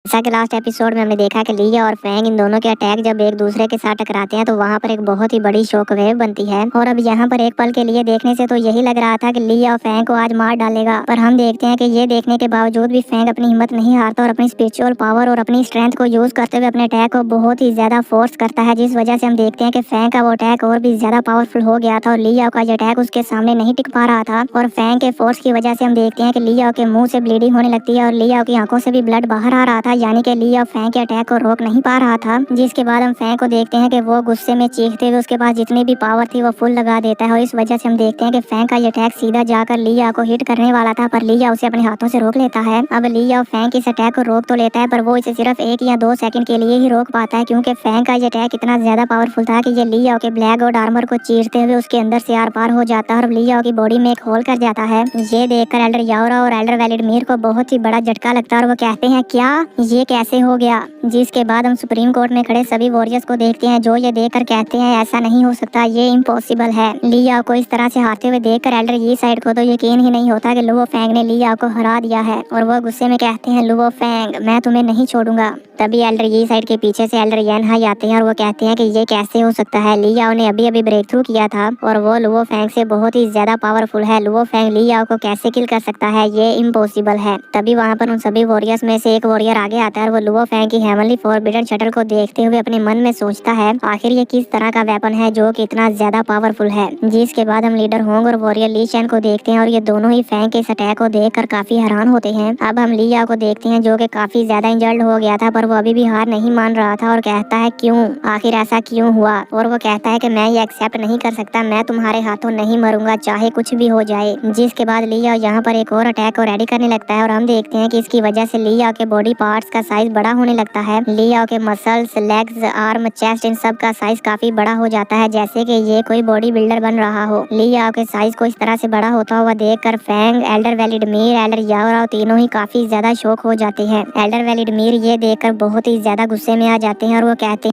जैसा कि last episode में हमने देखा कि लिया और फैंग इन दोनों के अटैक जब एक दूसरे के साथ टकराते हैं तो वहां पर एक बहुत ही बड़ी शॉक वेव बनती है। और अब यहाँ पर एक पल के लिए देखने से तो यही लग रहा था कि लिया और फैंग को आज मार डालेगा, पर हम देखते हैं कि ये देखने के बावजूद भी फैंग अपनी हिम्मत नहीं हारता और अपनी स्पिरिचुअल पावर और अपनी स्ट्रेंथ को यूज करते हुए अपने अटैक को बहुत ही ज्यादा फोर्स करता है, जिस वजह से हम देखते हैं कि फैंग का वो अटैक और भी ज्यादा पावरफुल हो गया था और लिया का ये अटैक उसके सामने नहीं टिक पा रहा था। और फैंग के फोर्स की वजह से हम देखते हैं कि लिया के मुंह से ब्लीडिंग होने लगती है और लिया की आंखों से भी ब्लड बाहर आ रहा था, यानी कि लिया फैंग के अटैक को रोक नहीं पा रहा था। जिसके बाद हम फैंग को देखते हैं कि वो गुस्से में चीखते हुए उसके पास जितनी भी पावर थी वो फुल लगा देता है और इस वजह से हम देखते हैं कि फैंग का ये अटैक सीधा जाकर लिया को हिट करने वाला था, पर लिया उसे अपने हाथों से रोक लेता है। अब लिया फैंग इस अटैक को रोक तो लेता है, पर वो इसे सिर्फ 1 या 2 सेकंड के लिए ही रोक पाता है, क्योंकि फैंग का ये अटैक इतना ज्यादा पावरफुल था कि ये लिया के ब्लैक और आर्मर को चीरते हुए उसके अंदर से आर पार हो जाता है और लिया की बॉडी में एक होल कर जाता है। ये देखकर एल्डर याओरा और एल्डर वेलिडमीर को बहुत ही बड़ा झटका लगता है और वो कहते हैं क्या ये कैसे हो गया। जिसके बाद हम सुप्रीम कोर्ट में खड़े सभी वॉरियर्स को देखते हैं जो ये देखकर कहते हैं ऐसा नहीं हो सकता, ये इम्पॉसिबल है। लिया को इस तरह से हारते हुए देखकर एल्डर ये साइड को तो यकीन ही नहीं होता कि लुओ फैंग ने लिया को हरा दिया है और वो गुस्से में कहते हैं लुओ फैंग मैं तुम्हें नहीं छोड़ूंगा। तभी एल्डर ये साइड के पीछे से एल्डर यन हाई आते हैं और वो कहते हैं कि ये कैसे हो सकता है, लिया ने अभी अभी ब्रेक थ्रू किया था और वो लुओ फैंग से बहुत ही ज्यादा पावरफुल है, लुओ फैंग लिया को कैसे किल कर सकता है, ये इम्पॉसिबल है। तभी वहाँ पर उन सभी वॉरियर्स में से एक वॉरियर आगे आता है और वो लुओ फैंग की हेवनली फॉरबिडन शटल को देखते हुए अपने मन में सोचता है आखिर ये किस तरह का वेपन है जो कि इतना ज्यादा पावरफुल है। जिसके बाद हम लीडर होंग और वॉरियर ली चैन को देखते हैं और ये दोनों ही फैंग के इस अटैक को देखकर काफी हैरान होते हैं। अब हम लिया को देखते हैं जो कि काफी ज्यादा इंजर्ड हो गया था, पर वो अभी भी हार नहीं मान रहा था और कहता है क्यों, आखिर ऐसा क्यों हुआ। और वो कहता है कि मैं ये एक्सेप्ट नहीं कर सकता, मैं तुम्हारे हाथों नहीं मरूंगा चाहे कुछ भी हो जाए। जिसके बाद लिया यहाँ पर एक और अटैक को रेडी करने लगता है और हम देखते हैं कि इसकी वजह से लिया के बॉडी पार्ट्स का साइज बड़ा होने लगता है। लिया के मसल्स, लेग्स, आर्म, चेस्ट इन सब का साइज काफी बड़ा हो जाता है, जैसे कि ये कोई बॉडी बिल्डर बन रहा हो। लिया के साइज को इस तरह से बड़ा होता हुआ देखकर फैंग, एल्डर वेलिडमीर, एल्डर याओरा तीनों ही काफी ज्यादा शॉक हो जाते हैं। एल्डर वेलिडमीर ये देखकर बहुत ही ज्यादा गुस्से में आ जाते हैं और वो कहते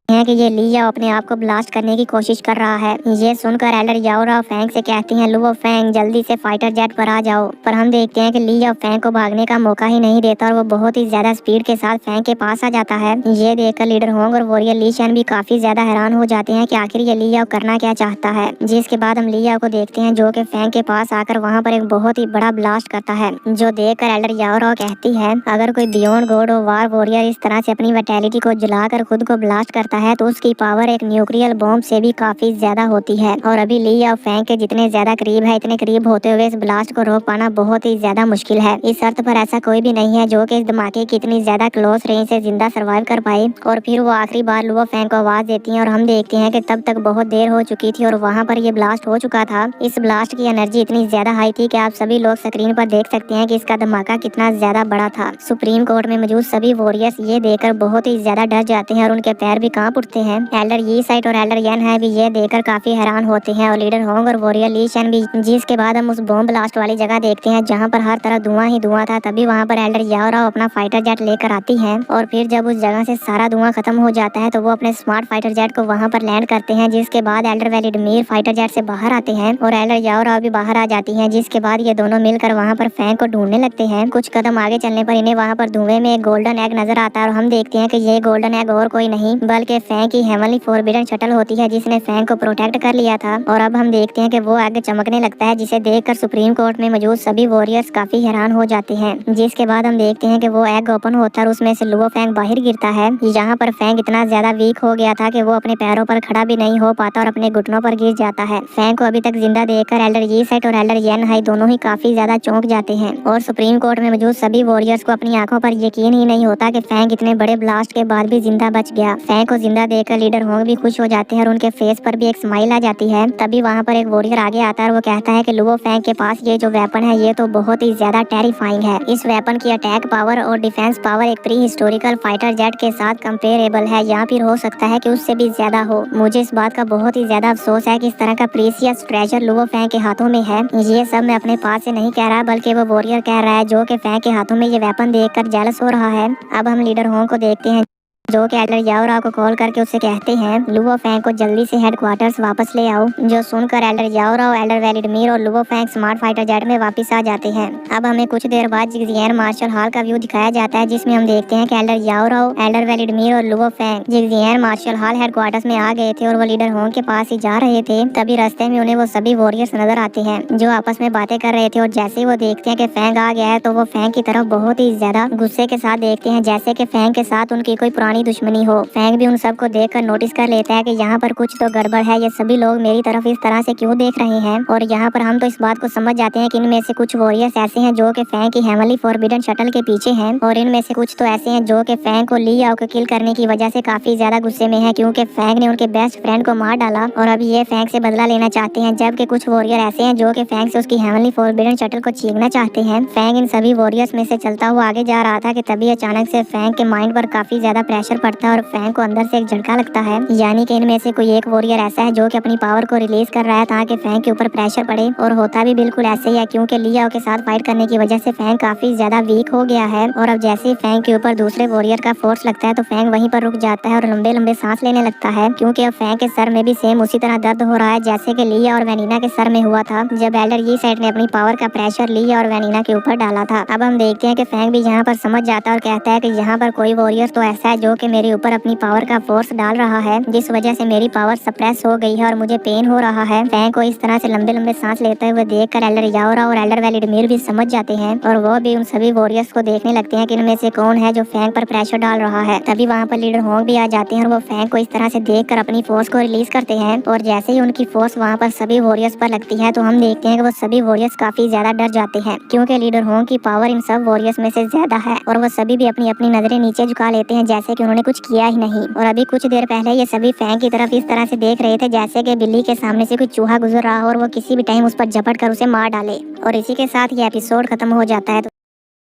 हैं कि ये लिया अपने आप को ब्लास्ट करने की कोशिश कर रहा है। ये सुनकर एल्डर याओरा फैंग से कहती हैं लुओ फैंग जल्दी से फाइटर जेट पर आ जाओ, पर हम देखते हैं कि लिया फैंग को भागने का मौका ही नहीं देता और वो बहुत ही ज्यादा स्पीड के साथ फैंग के पास आ जाता है। ये देखकर लीडर होंग और वॉरियर ली चैन भी काफी ज्यादा हैरान हो जाते हैं कि आखिर ये लिया करना क्या चाहता है। जिसके बाद हम लिया को देखते हैं जो कि फैंग के पास आकर वहाँ पर एक बहुत ही बड़ा ब्लास्ट करता है, जो देखकर एल्डर याओरा कहती है अगर कोई बियॉन्ड गॉड और वार वॉरियर इस तरह से अपनी वैटेलिटी को जलाकर खुद को ब्लास्ट करता है तो उसकी पावर एक न्यूक्लियर बॉम्ब से भी काफी ज्यादा होती है और अभी लिया और फैंग के जितने ज्यादा करीब है इतने करीब होते हुए इस ब्लास्ट को रोक पाना बहुत ही ज्यादा मुश्किल है। इस अर्थ पर ऐसा कोई भी नहीं है जो कि इस धमाके की इतनी ज्यादा क्लोज रेंज से जिंदा सर्वाइव कर पाए। और फिर वो आखिरी बार लुओ फैंग को आवाज देती है और हम देखते हैं कि तब तक बहुत देर हो चुकी थी और वहाँ पर ये ब्लास्ट हो चुका था। इस ब्लास्ट की एनर्जी इतनी ज्यादा हाई थी कि आप सभी लोग स्क्रीन पर देख सकते हैं कि इसका धमाका कितना ज्यादा बड़ा था। सुप्रीम कोर्ट में मौजूद सभी वॉरियर्स ये देखकर बहुत ही ज्यादा डर जाते हैं और उनके पैर भी कांप उठते हैं। एल्डर ये साइड और एल्डर यन है भी ये देखकर काफी हैरान होते हैं और लीडर होंग और वॉरियर ली चैन भी। जिसके बाद हम उस बॉम्ब ब्लास्ट वाली जगह देखते हैं जहाँ पर हर तरफ धुआं ही धुआं था। तभी वहाँ पर एल्डर याओरा अपना फाइटर जेट लेकर आती है और फिर जब उस जगह से सारा धुआं खत्म हो जाता है तो वो अपने स्मार्ट फाइटर जेट को वहाँ पर लैंड करते हैं। जिसके बाद एल्डर वेलिडमीर फाइटर जेट से बाहर आते हैं और एल्डर याओरा भी बाहर आ जाती है। जिसके बाद ये दोनों मिलकर वहाँ पर फैंग को ढूंढने लगते हैं। कुछ कदम आगे चलने पर इन्हें वहाँ पर धुएं में एक गोल्डन एग नजर आता है और हम देखते हैं कि ये गोल्डन एग और कोई नहीं बल्कि फैंग की हेवनली फॉरबिडन शटल होती है जिसने फैंग को प्रोटेक्ट कर लिया था। और अब हम देखते हैं कि वो एग चमकने लगता है जिसे देखकर सुप्रीम कोर्ट में मौजूद सभी वॉरियर्स काफी हैरान हो जाते हैं। जिसके बाद हम देखते हैं कि वो एग ओपन होता है और उसमें से लुओ फैंग बाहर गिरता है। यहाँ पर फैंग इतना ज्यादा वीक हो गया था कि वो अपने पैरों पर खड़ा भी नहीं हो पाता और अपने घुटनों पर गिर जाता है। फैंग को अभी तक जिंदा देखकर एल्डर ये सेट और एल्डर येन हाई दोनों ही काफी ज्यादा चौंक जाते हैं और सुप्रीम कोर्ट में मौजूद सभी वॉरियर्स को अपनी आंखों पर यकीन ही नहीं होता कि फैंग इतने बड़े ब्लास्ट के बाद भी जिंदा बच गया। फैंग को जिंदा देखकर लीडर होंग भी खुश हो जाते हैं और उनके फेस पर भी एक स्माइल आ जाती है। तभी वहाँ पर एक वॉरियर आगे आता है और वो कहता है कि लुओ फैंग के पास ये जो वेपन है ये तो बहुत ही ज्यादा टेरिफाइंग है। इस वेपन की अटैक पावर और डिफेंस पावर एक प्री हिस्टोरिकल फाइटर जेट के साथ कंपेरेबल है या फिर हो सकता है कि उससे भी ज्यादा हो। मुझे इस बात का बहुत ही ज्यादा अफसोस है कि इस तरह का प्रीसियस ट्रेजर लुओ फैंग के हाथों में है। ये सब मैं अपने पास से नहीं कह रहा बल्कि वो वॉरियर कह रहा है जो कि फैंग के हाथों में ये वेपन देखकर जेलस हो रहा है। अब हम लीडर होंग को देखते हैं जो कि एल्डर याओराव को कॉल करके उससे कहते हैं लुओ फैंग को जल्दी से हेडक्वार्टर्स वापस ले आओ। जो सुनकर एल्डर याओराव, एल्डर वेलिडमीर और लुओ फैंग स्मार्ट फाइटर जेट में वापस आ जाते हैं। अब हमें कुछ देर बाद जिगजियान मार्शल हॉल का व्यू दिखाया जाता है, जिसमें हम देखते हैं कि एल्डर याओराव, एल्डर वेलिडमीर और लुओ फैंग जिगजियान मार्शल हॉल हेडक्वार्टर्स में आ गए थे और वो लीडर होंग के पास ही जा रहे थे। तभी रास्ते में उन्हें वो सभी वॉरियर्स नजर आते हैं जो आपस में बातें कर रहे थे, और जैसे ही वो देखते हैं कि फैंग आ गया है तो वो फैंग की तरफ बहुत ही ज्यादा गुस्से के साथ देखते हैं, जैसे कि फैंग के साथ उनकी कोई पुरानी दुश्मनी हो। फैंग भी उन सबको देखकर नोटिस कर लेता है कि यहाँ पर कुछ तो गड़बड़ है, ये सभी लोग मेरी तरफ इस तरह से क्यों देख रहे हैं। और यहाँ पर हम तो इस बात को समझ जाते हैं कि इनमें से कुछ वॉरियर्स ऐसे हैं जो कि फैंग की हेवनली फॉरबिडन शटल के पीछे हैं, और इनमें से कुछ तो ऐसे हैं जो कि फैंग को ली याओ को किल करने की वजह से काफी ज्यादा गुस्से में है, क्योंकि फैंग ने उनके बेस्ट फ्रेंड को मार डाला और अब ये फैंग से बदला लेना चाहते हैं। जबकि कुछ वॉरियर ऐसे हैं जो कि फैंग से उसकी हेवनली फॉरबिडन शटल को छीनना चाहते हैं। फैंग इन सभी वॉरियर्स में से चलता हुआ आगे जा रहा था कि तभी अचानक से फैंग के माइंड पर काफी ज्यादा प्रेशर पड़ता है और फैंग को अंदर से एक झटका लगता है, यानी कि इनमें से कोई एक वॉरियर ऐसा है जो कि अपनी पावर को रिलीज कर रहा है ताकि फैंग के ऊपर प्रेशर पड़े। और होता भी बिल्कुल ऐसे ही है, क्योंकि ली याओ के साथ फाइट करने की वजह से फैंग काफी ज्यादा वीक हो गया है। और अब जैसे ही फैंग के ऊपर दूसरे वॉरियर का फोर्स लगता है तो फैंग वहीं पर रुक जाता है और लंबे लंबे सांस लेने लगता है, क्योंकि अब फैंग के सर में भी सेम उसी तरह दर्द हो रहा है जैसे कि लिया और वेनिना के सर में हुआ था जब एल्डर ये साइड ने अपनी पावर का प्रेशर लिया और वेनिना के ऊपर डाला था। अब हम देखते हैं कि फैंग भी यहाँ पर समझ जाता है और कहता है कि यहाँ पर कोई वॉरियर तो ऐसा है जो कि मेरे ऊपर अपनी पावर का फोर्स डाल रहा है, जिस वजह से मेरी पावर सप्रेस हो गई है और मुझे पेन हो रहा है। फैंग को इस तरह से लंबे लंबे सांस लेते हुए देखकर एल्डर याओराव और एल्डर वेलिडमीर भी समझ जाते हैं और वो भी उन सभी वॉरियर्स को देखने लगते हैं कि इनमें से कौन है जो फैंग पर प्रेशर डाल रहा है। तभी वहाँ पर लीडर होंग भी आ जाते हैं और वो फैंग को इस तरह से देखकर अपनी फोर्स को रिलीज करते हैं, और जैसे ही उनकी फोर्स वहाँ पर सभी वॉरियर्स पर लगती है तो हम देखते हैं कि वो सभी वॉरियर्स काफी ज्यादा डर जाते हैं, क्योंकि लीडर होंग की पावर इन सब वॉरियर्स में से ज्यादा है और वो सभी भी अपनी अपनी नजरें नीचे झुका लेते हैं जैसे कि उन्होंने कुछ किया ही नहीं। और अभी कुछ देर पहले ये सभी फैंग की तरफ इस तरह से देख रहे थे जैसे कि बिल्ली के सामने से कोई चूहा गुजर रहा हो और वो किसी भी टाइम उस पर झपट कर उसे मार डाले। और इसी के साथ ये एपिसोड खत्म हो जाता है।